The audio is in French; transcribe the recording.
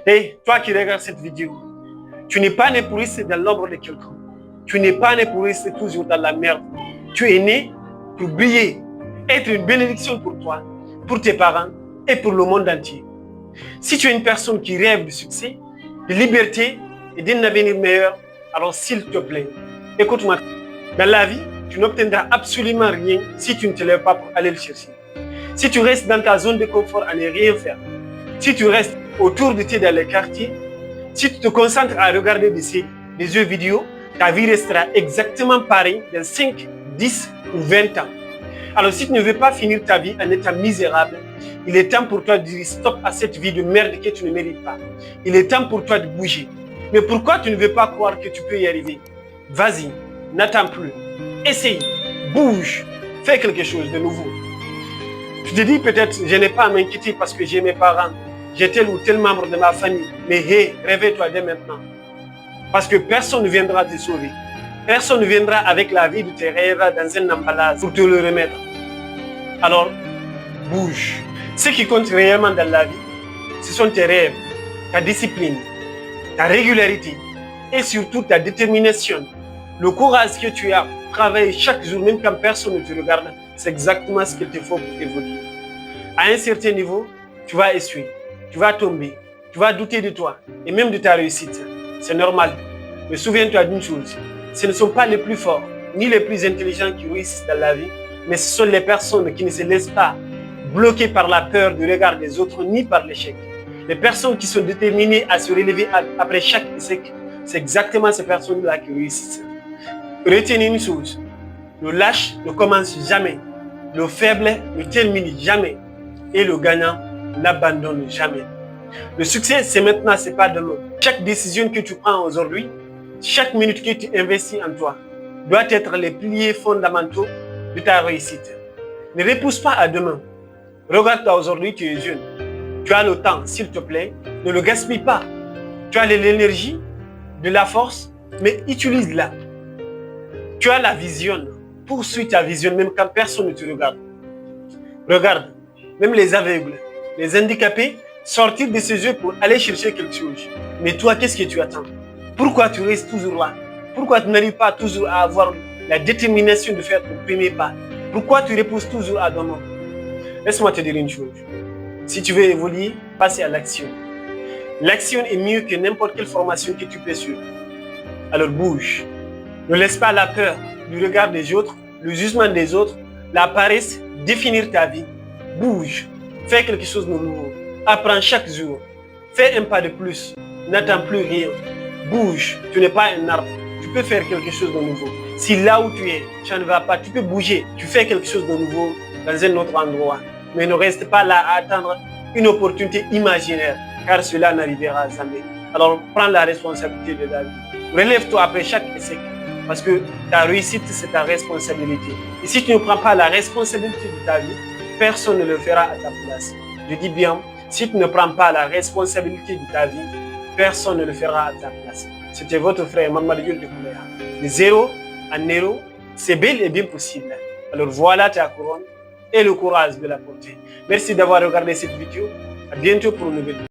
Et toi qui regardes cette vidéo, tu n'es pas né pour rester dans l'ombre de quelqu'un. Tu n'es pas né pour rester toujours dans la merde. Tu es né pour briller, être une bénédiction pour toi, pour tes parents et pour le monde entier. Si tu es une personne qui rêve de succès, de liberté et d'un avenir meilleur, alors s'il te plaît, écoute-moi. Dans la vie, tu n'obtiendras absolument rien si tu ne te lèves pas pour aller le chercher. Si tu restes dans ta zone de confort à ne rien faire, si tu restes autour de toi dans les quartiers, si tu te concentres à regarder des jeux vidéo, ta vie restera exactement pareille dans 5, 10 ou 20 ans. Alors si tu ne veux pas finir ta vie en étant misérable, il est temps pour toi de dire stop à cette vie de merde que tu ne mérites pas. Il est temps pour toi de bouger. Mais pourquoi tu ne veux pas croire que tu peux y arriver? Vas-y, n'attends plus. Essaye, bouge, fais quelque chose de nouveau. Tu te dis peut-être, je n'ai pas à m'inquiéter parce que j'ai mes parents, j'ai tel ou tel membre de ma famille. Mais hé, réveille-toi dès maintenant. Parce que personne ne viendra te sauver. Personne ne viendra avec la vie de tes rêves dans un emballage pour te le remettre. Alors, bouge. Ce qui compte réellement dans la vie, ce sont tes rêves, ta discipline, ta régularité et surtout ta détermination. Le courage que tu as, travailler chaque jour, même quand personne ne te regarde, c'est exactement ce qu'il te faut pour évoluer. À un certain niveau, tu vas essuyer, tu vas tomber, tu vas douter de toi et même de ta réussite. C'est normal. Mais souviens-toi d'une chose, ce ne sont pas les plus forts ni les plus intelligents qui réussissent dans la vie, mais ce sont les personnes qui ne se laissent pas bloquer par la peur du regard des autres ni par l'échec. Les personnes qui sont déterminées à se relever après chaque échec, c'est exactement ces personnes-là qui réussissent. Retenez une chose, le lâche ne commence jamais, le faible ne termine jamais et le gagnant n'abandonne jamais. Le succès, c'est maintenant, c'est pas demain. Chaque décision que tu prends aujourd'hui, chaque minute que tu investis en toi, doit être les piliers fondamentaux de ta réussite. Ne repousse pas à demain. Regarde-toi aujourd'hui, tu es jeune. Tu as le temps, s'il te plaît, ne le gaspille pas. Tu as de l'énergie, de la force, mais utilise-la. Tu as la vision. Poursuis ta vision, même quand personne ne te regarde. Regarde, même les aveugles, les handicapés, sortir de ces jeux pour aller chercher quelque chose. Mais toi, qu'est-ce que tu attends? Pourquoi tu restes toujours là? Pourquoi tu n'arrives pas toujours à avoir la détermination de faire ton premier pas? Pourquoi tu repousses toujours à demain? Laisse-moi te dire une chose. Si tu veux évoluer, passe à l'action. L'action est mieux que n'importe quelle formation que tu peux suivre. Alors bouge. Ne laisse pas la peur, le regard des autres, le jugement des autres, la paresse définir ta vie. Bouge. Fais quelque chose de nouveau. Apprends chaque jour. Fais un pas de plus. N'attends plus rien. Bouge. Tu n'es pas un arbre. Tu peux faire quelque chose de nouveau. Si là où tu es, tu ne vas pas, tu peux bouger. Tu fais quelque chose de nouveau dans un autre endroit. Mais ne reste pas là à attendre une opportunité imaginaire, car cela n'arrivera jamais. Alors prends la responsabilité de ta vie. Relève-toi après chaque échec, parce que ta réussite, c'est ta responsabilité. Et si tu ne prends pas la responsabilité de ta vie, personne ne le fera à ta place. Je dis bien, si tu ne prends pas la responsabilité de ta vie, personne ne le fera à ta place. C'était votre frère Mamadou de Kouléa. De zéro en héros, c'est bel et bien possible. Alors voilà ta couronne et le courage de la porter. Merci d'avoir regardé cette vidéo. À bientôt pour une nouvelle vidéo.